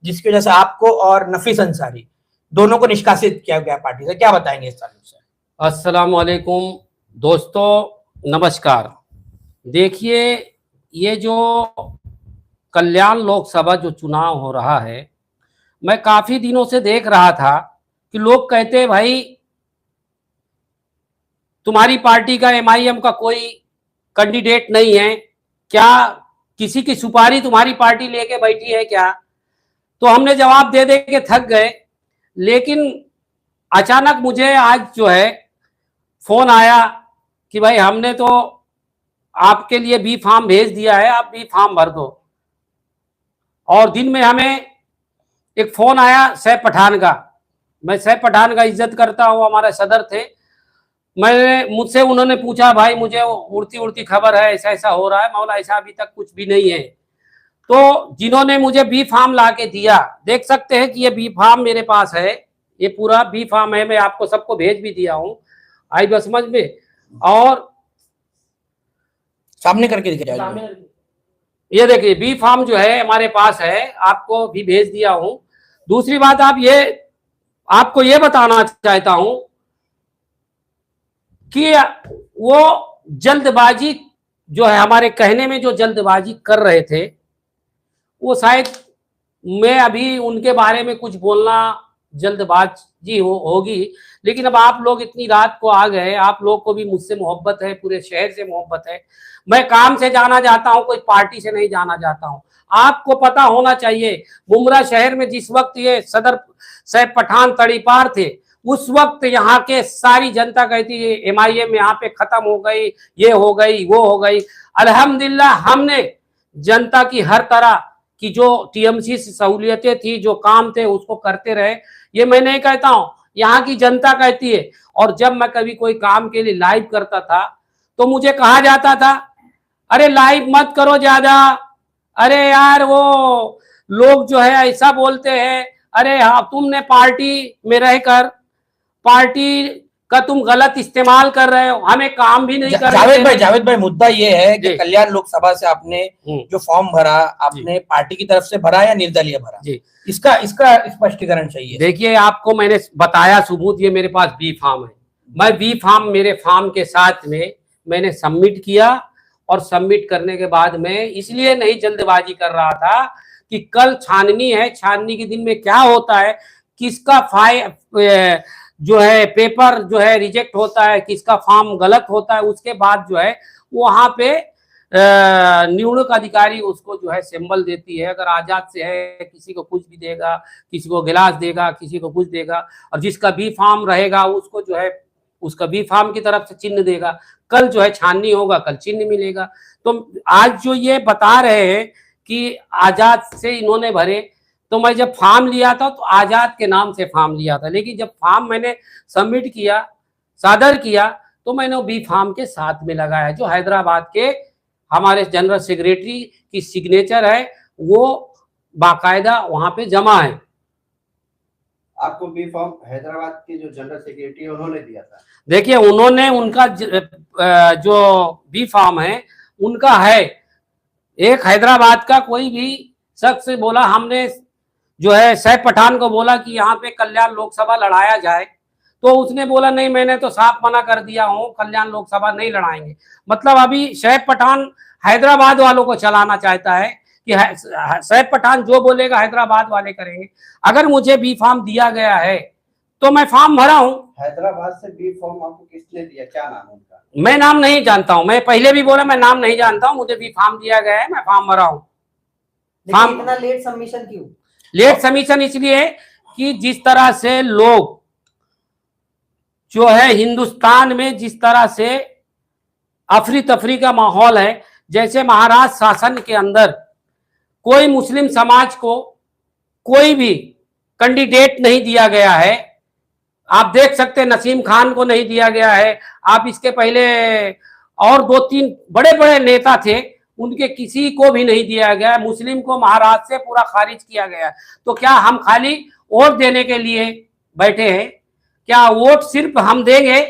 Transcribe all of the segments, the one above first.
जिसकी वजह से आपको और नफीस अंसारी दोनों को निष्कासित किया गया पार्टी से। क्या बताएंगे इस ताल्लुक से? अस्सलाम वालेकुम दोस्तों, नमस्कार। देखिए, ये जो कल्याण लोकसभा जो चुनाव हो रहा है, मैं काफ़ी दिनों से देख रहा था कि लोग कहते हैं भाई तुम्हारी पार्टी का MIM का कोई कैंडिडेट नहीं है क्या, किसी की सुपारी तुम्हारी पार्टी लेके बैठी है क्या? तो हमने जवाब दे दे के थक गए। लेकिन अचानक मुझे आज जो है फोन आया कि भाई हमने तो आपके लिए बी फॉर्म भेज दिया है, आप बी फॉर्म भर दो। और दिन में हमें एक फोन आया सैफ पठान का। मैं सैफ पठान का इज्जत करता हूँ, हमारे सदर थे। मुझसे उन्होंने पूछा भाई मुझे उड़ती उड़ती खबर है, ऐसा ऐसा हो रहा है। मौला ऐसा अभी तक कुछ भी नहीं है। तो जिन्होंने मुझे बी फॉर्म ला के दिया, देख सकते हैं कि ये बी फॉर्म मेरे पास है, ये पूरा बी फॉर्म है। मैं आपको सबको भेज भी दिया हूँ, आई बस समझ में। और सामने करके दिखाइए, ये देखिए बी फॉर्म जो है हमारे पास है, आपको भी भेज दिया हूँ। दूसरी बात आपको ये बताना चाहता हूं कि वो जल्दबाजी जो है, हमारे कहने में जो जल्दबाजी कर रहे थे, वो शायद मैं अभी उनके बारे में कुछ बोलना जल्दबाजी होगी। लेकिन अब आप लोग इतनी रात को आ गए, आप लोग को भी मुझसे मोहब्बत है, पूरे शहर से मोहब्बत है। मैं काम से जाना चाहता हूं, कोई पार्टी से नहीं जाना चाहता हूं। आपको पता होना चाहिए मुमरा शहर में जिस वक्त ये सदर सैफ पठान तड़ीपार थे, उस वक्त यहाँ के सारी जनता कहती है MIM यहाँ पे खत्म हो गई, ये हो गई, वो हो गई। अल्हम्दुलिल्लाह हमने जनता की हर तरह की जो TMC से सहूलियतें थी, जो काम थे, उसको करते रहे। ये मैं नहीं कहता हूँ, यहाँ की जनता कहती है। और जब मैं कभी कोई काम के लिए लाइव करता था तो मुझे कहा जाता था अरे लाइव मत करो ज्यादा, अरे यार वो लोग जो है ऐसा बोलते हैं, अरे हाँ तुमने पार्टी में रहकर पार्टी का तुम गलत इस्तेमाल कर रहे हो, हमें काम भी नहीं कर रहे। जावेद भाई मुद्दा ये है कि कल्याण लोकसभा से आपने जो फॉर्म भरा, आपने पार्टी की तरफ से भरा या निर्दलीय भरा? जी, इसका स्पष्टीकरण चाहिए। देखिए आपको मैंने बताया सबूत, ये मेरे पास बी फॉर्म है। मैं बी फॉर्म मेरे फॉर्म के साथ में मैंने सबमिट किया, और सबमिट करने के बाद मैं इसलिए नहीं जल्दबाजी कर रहा था कि कल छाननी है, छाननी के दिन में क्या होता है, किसका फाइल जो है पेपर जो है रिजेक्ट होता है, किसका फॉर्म गलत होता है, उसके बाद जो है वहां पे नियुक्त अधिकारी उसको जो है सिंबल देती है। अगर आजाद से है, किसी को कुछ भी देगा, किसी को गिलास देगा, किसी को कुछ देगा। और जिसका बी फॉर्म रहेगा उसको जो है उसका बी फॉर्म की तरफ से चिन्ह देगा। कल जो है छाननी होगा, कल चिन्ह मिलेगा। तो आज जो ये बता रहे हैं कि आजाद से इन्होंने भरे, तो मैं जब फॉर्म लिया था तो आजाद के नाम से फॉर्म लिया था। लेकिन जब फॉर्म मैंने सबमिट किया, सादर किया, तो मैंने बी फॉर्म के साथ में लगाया, जो हैदराबाद के हमारे जनरल सेक्रेटरी की सिग्नेचर है, वो बाकायदा वहां पे जमा है। आपको बी फॉर्म हैदराबाद के जो जनरल सेक्रेटरी उन्होंने दिया था? देखिए उन्होंने उनका जो बी फॉर्म है उनका है, एक हैदराबाद का कोई भी शख्स बोला, हमने जो है सैफ पठान को बोला कि यहाँ पे कल्याण लोकसभा लड़ाया जाए, तो उसने बोला नहीं, मैंने तो साफ मना कर दिया हूँ, कल्याण लोकसभा नहीं लड़ाएंगे। मतलब अभी सैफ पठान हैदराबाद वालों को चलाना चाहता है कि सैफ पठान जो बोलेगा हैदराबाद वाले करेंगे। अगर मुझे बी फॉर्म दिया गया है तो मैं फॉर्म भरा हूँ। हैदराबाद से बी फॉर्म आपको किसने दिया, क्या नाम उनका? मैं नाम नहीं जानता हूँ, मैं पहले भी बोला मैं नाम नहीं जानता हूँ, मुझे बी फॉर्म दिया गया है, मैं फॉर्म भरा हूँ। इतना लेट सबमिशन क्यों? लेट सबमिशन इसलिए कि जिस तरह से लोग जो है हिंदुस्तान में जिस तरह से अफरी तफरी का माहौल है, जैसे महाराष्ट्र शासन के अंदर कोई मुस्लिम समाज को कोई भी कैंडिडेट नहीं दिया गया है। आप देख सकते हैं नसीम खान को नहीं दिया गया है। आप इसके पहले और 2-3 बड़े बड़े नेता थे, उनके किसी को भी नहीं दिया गया। मुस्लिम को महाराष्ट्र से पूरा खारिज किया गया। तो क्या हम खाली वोट देने के लिए बैठे हैं? क्या वोट सिर्फ हम देंगे?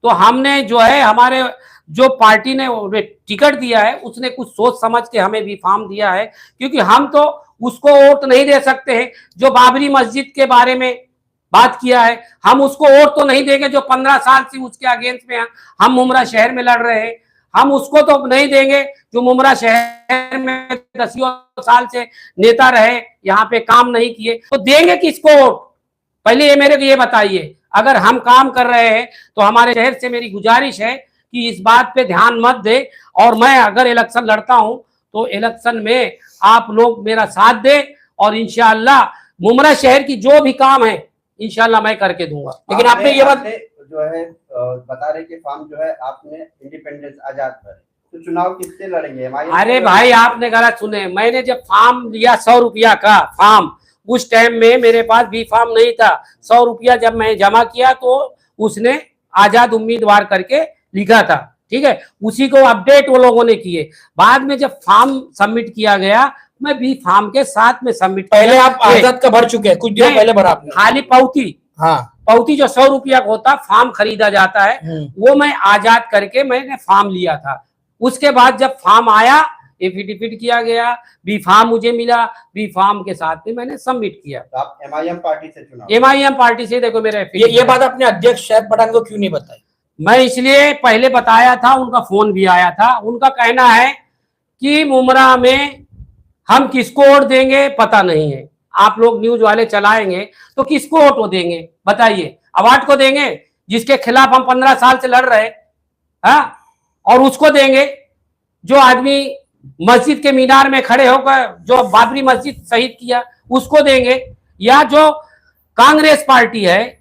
तो हमने जो है हमारे जो पार्टी ने टिकट दिया है उसने कुछ सोच समझ के हमें भी फॉर्म दिया है, क्योंकि हम तो उसको वोट नहीं दे सकते हैं। जो बाबरी मस्जिद के बारे में बात किया है, हम उसको वोट तो नहीं देंगे। जो 15 साल से उसके अगेंस्ट में हम मुमरा शहर में लड़ रहे हैं, हम उसको तो नहीं देंगे। जो मुमरा शहर में 10 साल से नेता रहे, यहाँ पे काम नहीं किए, तो देंगे किसको वोट? पहले ये मेरे को ये बताइए। अगर हम काम कर रहे हैं तो हमारे शहर से मेरी गुजारिश है कि इस बात पे ध्यान मत दे। और मैं अगर इलेक्शन लड़ता हूं तो इलेक्शन में आप लोग मेरा साथ दे, और इंशाअल्लाह मुमरा शहर की जो भी काम है इंशाअल्लाह मैं करके दूंगा। लेकिन आपने ये बात जो है बता रहे कि फॉर्म जो है आपने इंडिपेंडेंस आजाद पर, तो चुनाव किससे लड़ेंगे? अरे भाई आपने गलत सुने। मैंने जब फॉर्म लिया 100 रुपया का फॉर्म, उस टाइम में मेरे पास भी फॉर्म नहीं था। 100 रुपया जब मैं जमा किया तो उसने आजाद उम्मीदवार करके लिखा था, ठीक है। उसी को अपडेट वो लोगों ने किए। बाद में जब फॉर्म सबमिट किया गया, मैं भी फॉर्म के साथ में सबमिट। पहले आप आजाद का भर चुके हैं, कुछ दिनों पहले भरा आपने? खाली पावती, हाँ, पावती जो 100 रुपया का होता, फॉर्म खरीदा जाता है, वो मैं आजाद करके मैंने फॉर्म लिया था। उसके बाद जब फॉर्म आया, एफिडेविट किया गया, बी फॉर्म मुझे मिला, बी फॉर्म के साथ में मैंने सबमिट किया। तो आप MIM पार्टी से चुनाव? MIM पार्टी से। देखो मेरे ये बात अपने अध्यक्ष शहर पठान को क्यों नहीं बताई? मैं इसलिए पहले बताया था, उनका फोन भी आया था। उनका कहना है कि मुमरा में हम किसको वोट देंगे पता नहीं है। आप लोग न्यूज वाले चलाएंगे तो किसको वोट देंगे बताइए? अवार्ड को देंगे जिसके खिलाफ हम 15 साल से लड़ रहे, हाँ, और उसको देंगे जो आदमी मस्जिद के मीनार में खड़े होकर जो बाबरी मस्जिद शहीद किया उसको देंगे, या जो कांग्रेस पार्टी है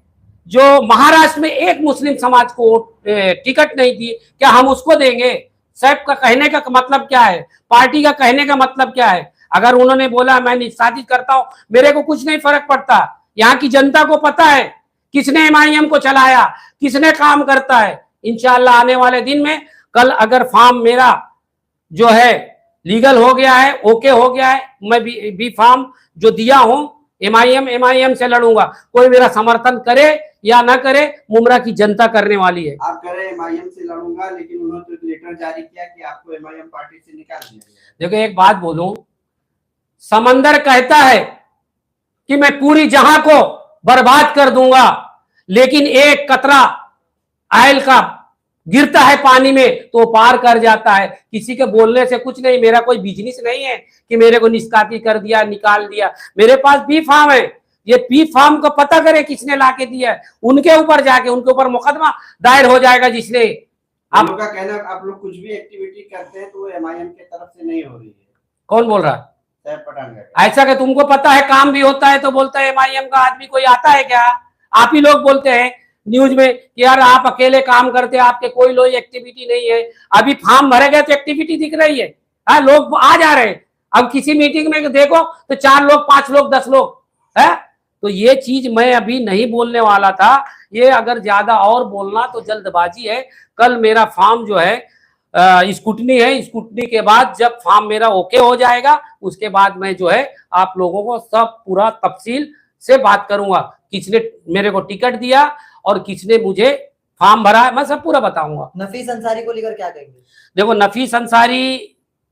जो महाराष्ट्र में एक मुस्लिम समाज को टिकट नहीं दी, क्या हम उसको देंगे? साहब का कहने का मतलब क्या है? पार्टी का कहने का मतलब क्या है? अगर उन्होंने बोला मैं निष्कासित करता हूं, मेरे को कुछ नहीं फर्क पड़ता। यहाँ की जनता को पता है किसने MIM को चलाया, किसने काम करता है। इंशाअल्लाह आने वाले दिन में, कल अगर फॉर्म मेरा जो है लीगल हो गया है, ओके हो गया है, मैं बी फॉर्म जो दिया हूं MIM से लड़ूंगा। कोई मेरा समर्थन करे या ना करे, मुमरा की जनता करने वाली है। आप कह रहे हैं MIM से लड़ूंगा, लेकिन उन्होंने तो एक लेटर जारी किया कि आपको MIM पार्टी से निकाल दिया गया। देखो एक बात बोलूं, समंदर कहता है कि मैं पूरी जहां को बर्बाद कर दूंगा, लेकिन एक कतरा ऑयल का गिरता है पानी में तो पार कर जाता है। किसी के बोलने से कुछ नहीं। मेरा कोई बिजनेस नहीं है कि मेरे को निष्कासित कर दिया, निकाल दिया। मेरे पास बी फॉर्म है। ये बी फॉर्म को पता करे किसने लाके दिया है, उनके ऊपर जाके उनके ऊपर मुकदमा दायर हो जाएगा। जिसने आप लोग का कहना, आप लोग कुछ भी एक्टिविटी करते हैं तो वो MIM के तरफ से नहीं हो रही है। कौन बोल रहा? शहर पठान का। ऐसा कि तुमको पता है काम भी होता है तो बोलता है MIM का आदमी कोई आता है क्या? आप ही लोग बोलते हैं न्यूज में कि यार आप अकेले काम करते हैं, आपके कोई लोग एक्टिविटी नहीं है। अभी फॉर्म भरे गए तो एक्टिविटी दिख रही है। हाँ, लोग आ जा रहे हैं। अब किसी मीटिंग में देखो तो 4 लोग, 5 लोग, 10 लोग है। तो ये चीज मैं अभी नहीं बोलने वाला था। ये अगर ज्यादा और बोलना तो जल्दबाजी है। कल मेरा फॉर्म जो है स्कूटनी है, स्कूटनी के बाद जब फॉर्म मेरा ओके हो जाएगा उसके बाद मैं जो है आप लोगों को सब पूरा तफसील से बात करूंगा। किसने मेरे को टिकट दिया और किसने मुझे फॉर्म भरा, मैं सब पूरा बताऊंगा। नफीस अंसारी को लेकर क्या कहेंगे? देखो नफीस अंसारी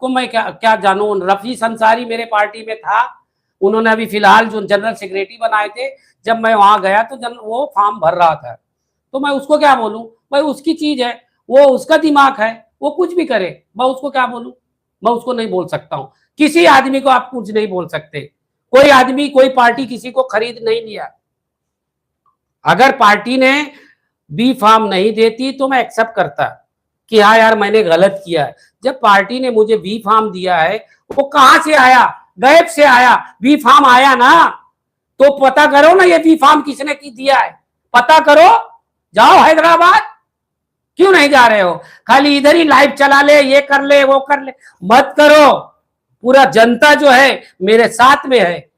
को मैं क्या जानूं। नफीस अंसारी मेरे पार्टी में था। उन्होंने अभी फिलहाल जो जनरल सेक्रेटरी बनाए थे, जब मैं वहां गया तो वो फॉर्म भर रहा था। तो मैं उसको क्या बोलूं? भाई उसकी चीज है, वो उसका दिमाग है, वो कुछ भी करे, मैं उसको क्या बोलूं? मैं उसको नहीं बोल सकता हूं। किसी आदमी को आप कुछ नहीं बोल सकते। कोई आदमी, कोई पार्टी किसी को खरीद नहीं लिया। अगर पार्टी ने बी फॉर्म नहीं देती तो मैं एक्सेप्ट करता कि हाँ यार मैंने गलत किया है। जब पार्टी ने मुझे बी फॉर्म दिया है, वो कहां से आया? गैप से आया। बी फॉर्म आया ना, तो पता करो ना ये बी फॉर्म किसने की दिया है, पता करो। जाओ हैदराबाद, क्यों नहीं जा रहे हो? खाली इधर ही लाइव चला ले, ये कर ले, वो कर ले, मत करो। पूरा जनता जो है मेरे साथ में है।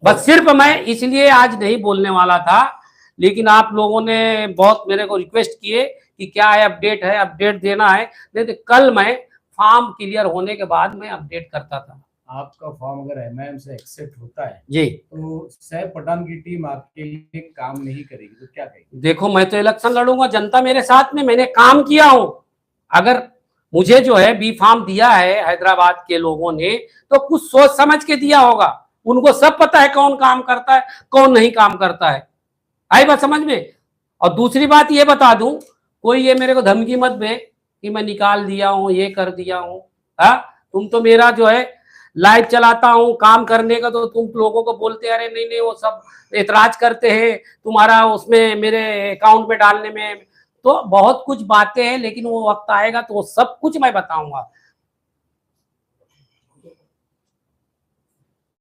बस सिर्फ मैं इसलिए आज नहीं बोलने वाला था, लेकिन आप लोगों ने बहुत मेरे को रिक्वेस्ट किए कि क्या है, अपडेट है, अपडेट देना है। नहीं तो कल मैं फॉर्म क्लियर होने के बाद मैं अपडेट करता था। आपका फॉर्म अगर MIM से एक्सेप्ट होता है जी, तो सैफ पठान की टीम आपके लिए काम नहीं करेगी तो क्या करेगी? देखो मैं तो इलेक्शन लड़ूंगा, जनता मेरे साथ में, मैंने काम किया हूं। अगर मुझे जो है बी फार्म दिया है हैदराबाद के लोगों ने, तो कुछ सोच समझ के दिया होगा। उनको सब पता है कौन काम करता है कौन नहीं काम करता है। आई बात समझ में। और दूसरी बात ये बता दूं, कोई ये मेरे को धमकी मत दे कि मैं निकाल दिया हूं, ये कर दिया हूं। हाँ, तुम तो मेरा जो है लाइव चलाता हूं काम करने का, तो तुम लोगों को बोलते अरे नहीं नहीं, वो सब एतराज करते हैं तुम्हारा उसमें मेरे अकाउंट में डालने में। तो बहुत कुछ बातें हैं, लेकिन वो वक्त आएगा तो वो सब कुछ मैं बताऊंगा।